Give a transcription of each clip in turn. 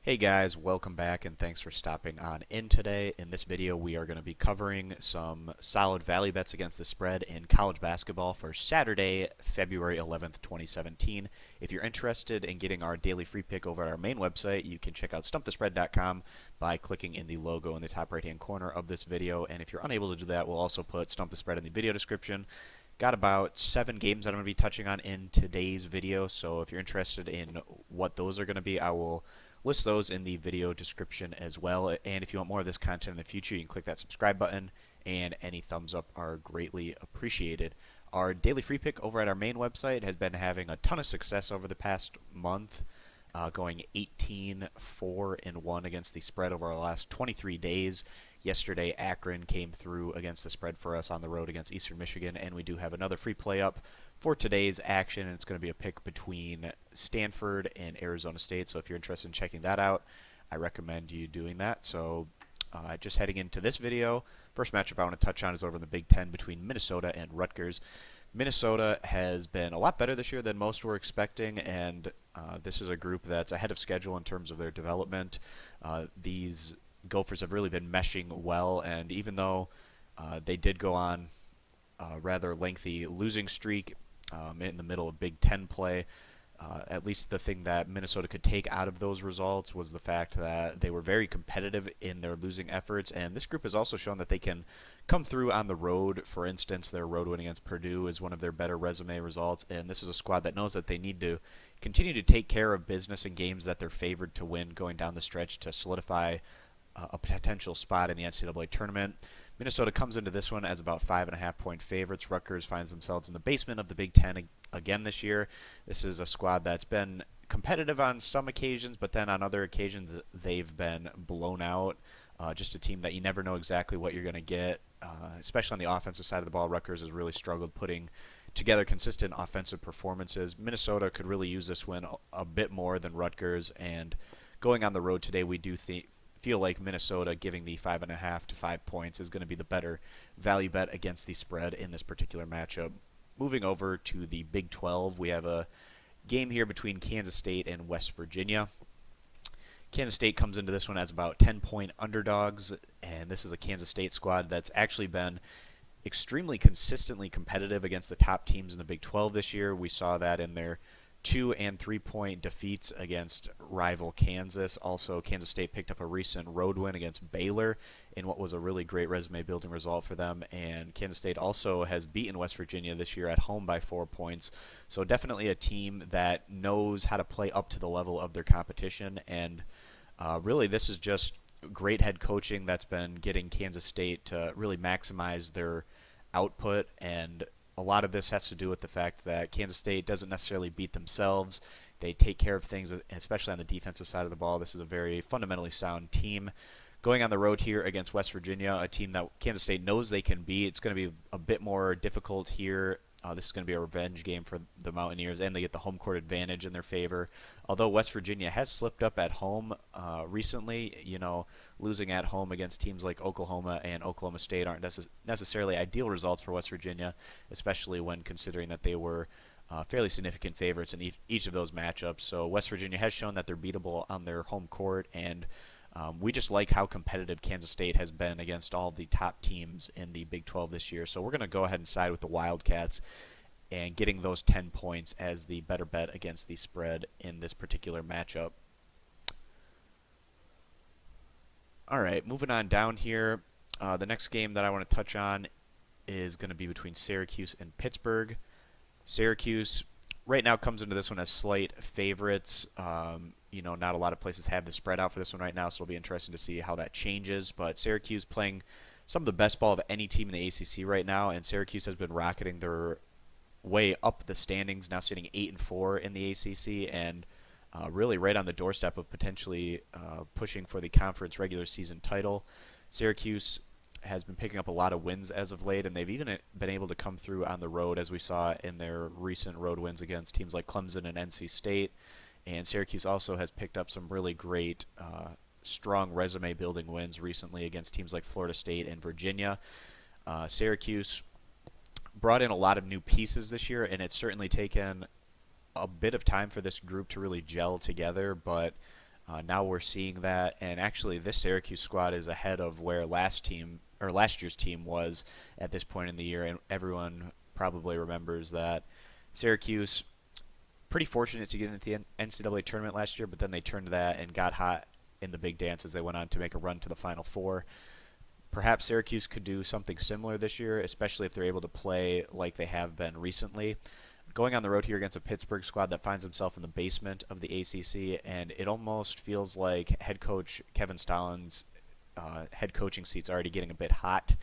Hey guys, welcome back and thanks for stopping on in today. In this video we are going to be covering some solid value bets against the spread in college basketball for Saturday, February 11th, 2017. If you're interested in getting our daily free pick over at our main website, you can check out stumpthespread.com by clicking in the logo in the top right hand corner of this video. And if you're unable to do that, we'll also put Stump the Spread in the video description. Got about 7 games that I'm going to be touching on in today's video, so if you're interested in what those are going to be, I will list those in the video description as well. And if you want more of this content in the future, you can click that subscribe button, and any thumbs up are greatly appreciated. Our daily free pick over at our main website has been having a ton of success over the past month, going 18-4-1 against the spread over our last 23 days. Yesterday, Akron came through against the spread for us on the road against Eastern Michigan, and we do have another free play up for today's action, and it's going to be a pick between Stanford and Arizona State. So if you're interested in checking that out, I recommend you doing that. So just heading into this video, first matchup I want to touch on is over in the Big Ten between Minnesota and Rutgers. Minnesota has been a lot better this year than most were expecting, and this is a group that's ahead of schedule in terms of their development. These Gophers have really been meshing well, and even though they did go on a rather lengthy losing streak in the middle of Big Ten play, at least the thing that Minnesota could take out of those results was the fact that they were very competitive in their losing efforts, and this group has also shown that they can come through on the road. For instance, their road win against Purdue is one of their better resume results, and this is a squad that knows that they need to continue to take care of business in games that they're favored to win going down the stretch to solidify a potential spot in the NCAA tournament. Minnesota comes into this one as about 5.5-point favorites. Rutgers finds themselves in the basement of the Big Ten again this year. This is a squad that's been competitive on some occasions, but then on other occasions they've been blown out. Just a team that you never know exactly what you're going to get, especially on the offensive side of the ball. Rutgers has really struggled putting together consistent offensive performances. Minnesota could really use this win a bit more than Rutgers, and going on the road today, we do feel like Minnesota giving the 5.5 to 5 points is going to be the better value bet against the spread in this particular matchup. Moving over to the Big 12, we have a game here between Kansas State and West Virginia. Kansas State comes into this one as about 10-point underdogs, and this is a Kansas State squad that's actually been extremely consistently competitive against the top teams in the Big 12 this year. We saw that in their 2- and 3-point defeats against rival Kansas. Also, Kansas State picked up a recent road win against Baylor in what was a really great resume-building result for them. And Kansas State also has beaten West Virginia this year at home by 4 points. So definitely a team that knows how to play up to the level of their competition. And really, this is just great head coaching that's been getting Kansas State to really maximize their output, and a lot of this has to do with the fact that Kansas State doesn't necessarily beat themselves. They take care of things, especially on the defensive side of the ball. This is a very fundamentally sound team. Going on the road here against West Virginia, a team that Kansas State knows they can beat. It's going to be a bit more difficult here. This is going to be a revenge game for the Mountaineers, and they get the home court advantage in their favor. Although West Virginia has slipped up at home recently, losing at home against teams like Oklahoma and Oklahoma State aren't necessarily ideal results for West Virginia, especially when considering that they were fairly significant favorites in each of those matchups. So West Virginia has shown that they're beatable on their home court, and we just like how competitive Kansas State has been against all the top teams in the Big 12 this year. So we're going to go ahead and side with the Wildcats and getting those 10 points as the better bet against the spread in this particular matchup. All right, moving on down here. The next game that I want to touch on is going to be between Syracuse and Pittsburgh. Syracuse right now comes into this one as slight favorites. Not a lot of places have the spread out for this one right now, so it'll be interesting to see how that changes. But Syracuse playing some of the best ball of any team in the ACC right now, and Syracuse has been rocketing their way up the standings, now sitting 8-4 in the ACC, and really right on the doorstep of potentially pushing for the conference regular season title. Syracuse has been picking up a lot of wins as of late, and they've even been able to come through on the road, as we saw in their recent road wins against teams like Clemson and NC State. And Syracuse also has picked up some really great, strong resume-building wins recently against teams like Florida State and Virginia. Syracuse brought in a lot of new pieces this year, and it's certainly taken a bit of time for this group to really gel together, but Now we're seeing that, and actually this Syracuse squad is ahead of where last year's team was at this point in the year, and everyone probably remembers that Syracuse pretty fortunate to get into the NCAA tournament last year, but then they turned that and got hot in the big dance as they went on to make a run to the Final Four. Perhaps Syracuse could do something similar this year, especially if they're able to play like they have been recently. Going on the road here against a Pittsburgh squad that finds himself in the basement of the ACC, and it almost feels like head coach Kevin Stolland's head coaching seat's already getting a bit hot.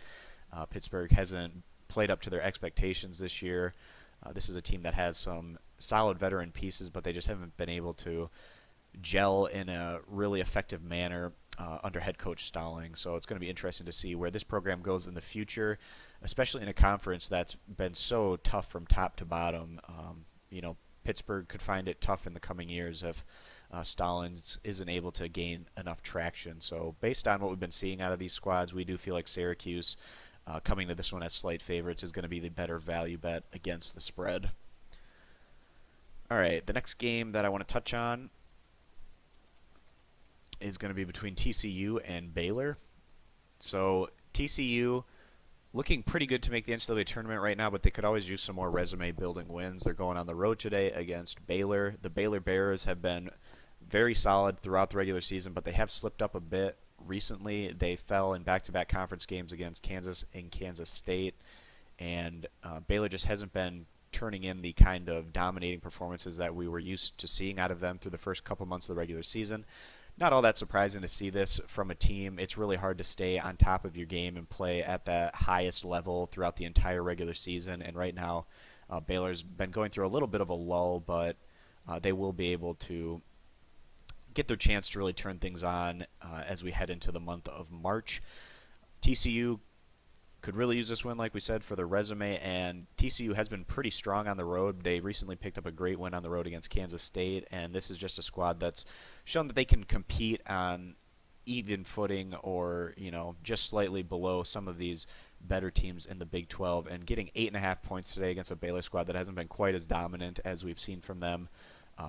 Pittsburgh hasn't played up to their expectations this year. This is a team that has some solid veteran pieces, but they just haven't been able to gel in a really effective manner under head coach Stalling. So it's going to be interesting to see where this program goes in the future, especially in a conference that's been so tough from top to bottom. Pittsburgh could find it tough in the coming years if Stallings isn't able to gain enough traction. So based on what we've been seeing out of these squads, we do feel like Syracuse, coming to this one as slight favorites, is going to be the better value bet against the spread. All right, the next game that I want to touch on is going to be between TCU and Baylor. So TCU looking pretty good to make the NCAA tournament right now, but they could always use some more resume-building wins. They're going on the road today against Baylor. The Baylor Bears have been very solid throughout the regular season, but they have slipped up a bit recently. They fell in back-to-back conference games against Kansas and Kansas State, and Baylor just hasn't been turning in the kind of dominating performances that we were used to seeing out of them through the first couple months of the regular season. Not all that surprising to see this from a team. It's really hard to stay on top of your game and play at the highest level throughout the entire regular season. And right now, Baylor's been going through a little bit of a lull, but they will be able to get their chance to really turn things on as we head into the month of March. TCU could really use this win, like we said, for their resume, and TCU has been pretty strong on the road. They recently picked up a great win on the road against Kansas State, and this is just a squad that's shown that they can compete on even footing or, just slightly below some of these better teams in the Big 12, and getting 8.5 points today against a Baylor squad that hasn't been quite as dominant as we've seen from them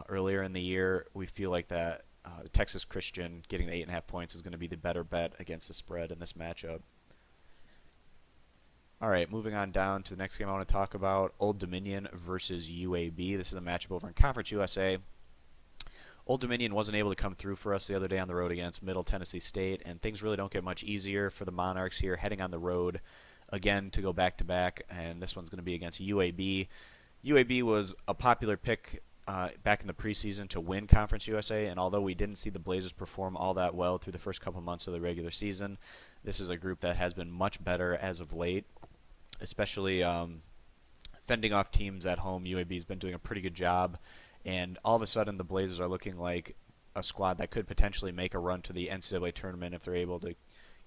earlier in the year. We feel like that Texas Christian getting the 8.5 points is going to be the better bet against the spread in this matchup. All right, moving on down to the next game I want to talk about, Old Dominion versus UAB. This is a matchup over in Conference USA. Old Dominion wasn't able to come through for us the other day on the road against Middle Tennessee State, and things really don't get much easier for the Monarchs here, heading on the road again to go back-to-back, and this one's going to be against UAB. UAB was a popular pick back in the preseason to win Conference USA, and although we didn't see the Blazers perform all that well through the first couple months of the regular season, this is a group that has been much better as of late, especially fending off teams at home. UAB has been doing a pretty good job, and all of a sudden the Blazers are looking like a squad that could potentially make a run to the NCAA tournament if they're able to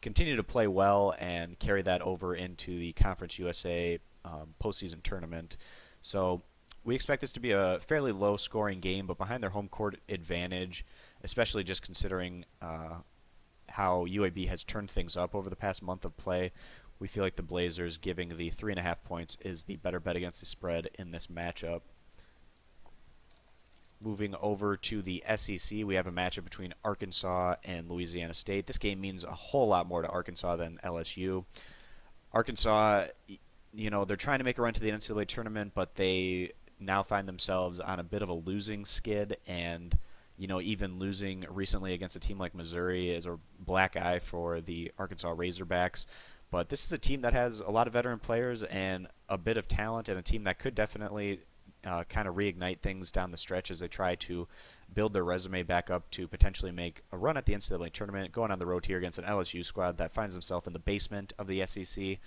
continue to play well and carry that over into the Conference USA postseason tournament. So we expect this to be a fairly low-scoring game, but behind their home court advantage, especially just considering how UAB has turned things up over the past month of play, we feel like the Blazers giving the 3.5 points is the better bet against the spread in this matchup. Moving over to the SEC, we have a matchup between Arkansas and Louisiana State. This game means a whole lot more to Arkansas than LSU. Arkansas, they're trying to make a run to the NCAA tournament, but they now find themselves on a bit of a losing skid, and even losing recently against a team like Missouri is a black eye for the Arkansas Razorbacks. But this is a team that has a lot of veteran players and a bit of talent, and a team that could definitely kind of reignite things down the stretch as they try to build their resume back up to potentially make a run at the NCAA tournament, going on the road here against an LSU squad that finds themselves in the basement of the SEC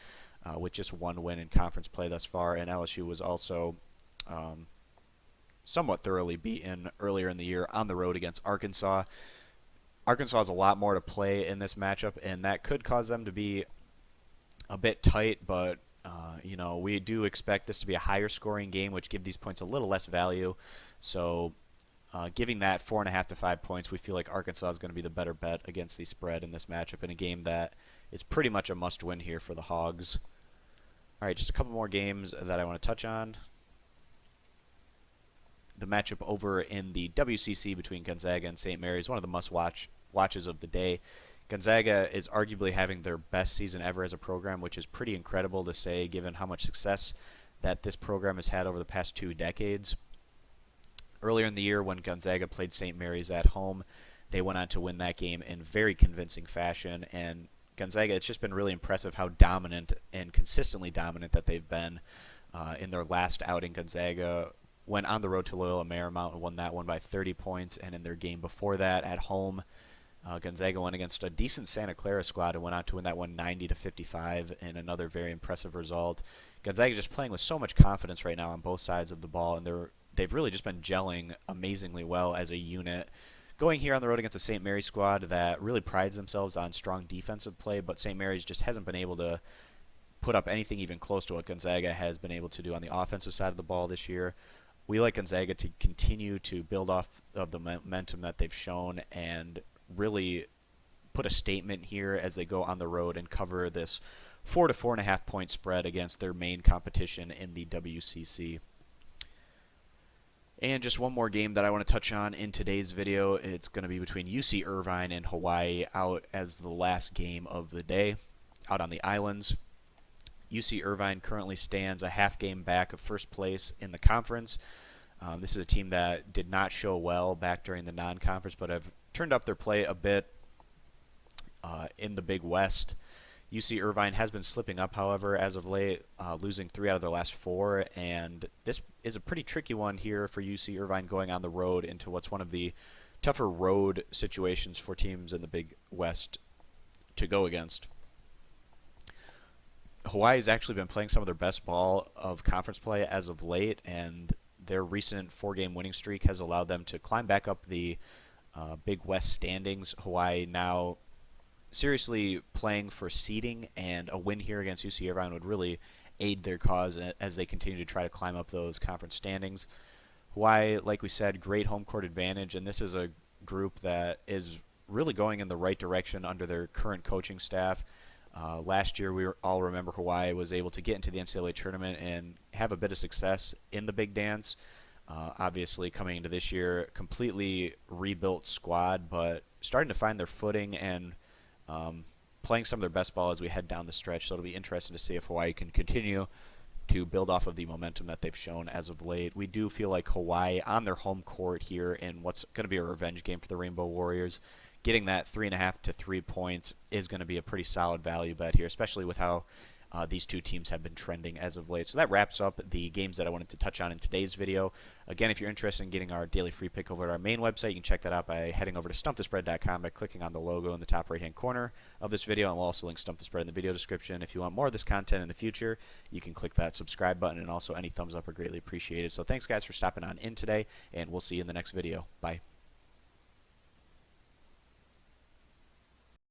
with just one win in conference play thus far. And LSU was also somewhat thoroughly beaten earlier in the year on the road against Arkansas. Arkansas has a lot more to play in this matchup, and that could cause them to be a bit tight, but we do expect this to be a higher scoring game, which give these points a little less value. So giving that 4.5 to 5 points, we feel like Arkansas is going to be the better bet against the spread in this matchup in a game that is pretty much a must-win here for the Hogs. All right, just a couple more games that I want to touch on. the matchup over in the WCC between Gonzaga and St. Mary's, one of the must-watches of the day. Gonzaga is arguably having their best season ever as a program, which is pretty incredible to say given how much success that this program has had over the past 2 decades. Earlier in the year when Gonzaga played St. Mary's at home, they went on to win that game in very convincing fashion, and Gonzaga, it's just been really impressive how dominant and consistently dominant that they've been. In their last outing, Gonzaga went on the road to Loyola Marymount and won that one by 30 points, and in their game before that at home, Gonzaga went against a decent Santa Clara squad and went on to win that one 90-55 in another very impressive result. Gonzaga just playing with so much confidence right now on both sides of the ball, and they've really just been gelling amazingly well as a unit. Going here on the road against a St. Mary's squad that really prides themselves on strong defensive play, but St. Mary's just hasn't been able to put up anything even close to what Gonzaga has been able to do on the offensive side of the ball this year. We like Gonzaga to continue to build off of the momentum that they've shown and really put a statement here as they go on the road and cover this 4 to 4.5 point spread against their main competition in the WCC. And just one more game that I want to touch on in today's video. It's going to be between UC Irvine and Hawaii out as the last game of the day out on the islands. UC Irvine currently stands a half game back of first place in the conference. This is a team that did not show well back during the non-conference, but have turned up their play a bit in the Big West. UC Irvine has been slipping up, however, as of late, losing 3 out of their last 4, and this is a pretty tricky one here for UC Irvine going on the road into what's one of the tougher road situations for teams in the Big West to go against. Hawaii's actually been playing some of their best ball of conference play as of late, and their recent 4-game winning streak has allowed them to climb back up the Big West standings. Hawaii now seriously playing for seeding, and a win here against UC Irvine would really aid their cause as they continue to try to climb up those conference standings. Hawaii, like we said, great home court advantage, and this is a group that is really going in the right direction under their current coaching staff. Last year, we all remember Hawaii was able to get into the NCAA tournament and have a bit of success in the Big Dance. Obviously, coming into this year, completely rebuilt squad, but starting to find their footing and playing some of their best ball as we head down the stretch. So it'll be interesting to see if Hawaii can continue to build off of the momentum that they've shown as of late. We do feel like Hawaii on their home court here in what's going to be a revenge game for the Rainbow Warriors, getting that 3.5 to 3 points is going to be a pretty solid value bet here, especially with how these two teams have been trending as of late. So that wraps up the games that I wanted to touch on in today's video. Again, if you're interested in getting our daily free pick over at our main website, you can check that out by heading over to stumpthespread.com by clicking on the logo in the top right-hand corner of this video, and we'll also link Stump the Spread in the video description. If you want more of this content in the future, you can click that subscribe button, and also any thumbs up are greatly appreciated. So thanks, guys, for stopping on in today, and we'll see you in the next video. Bye.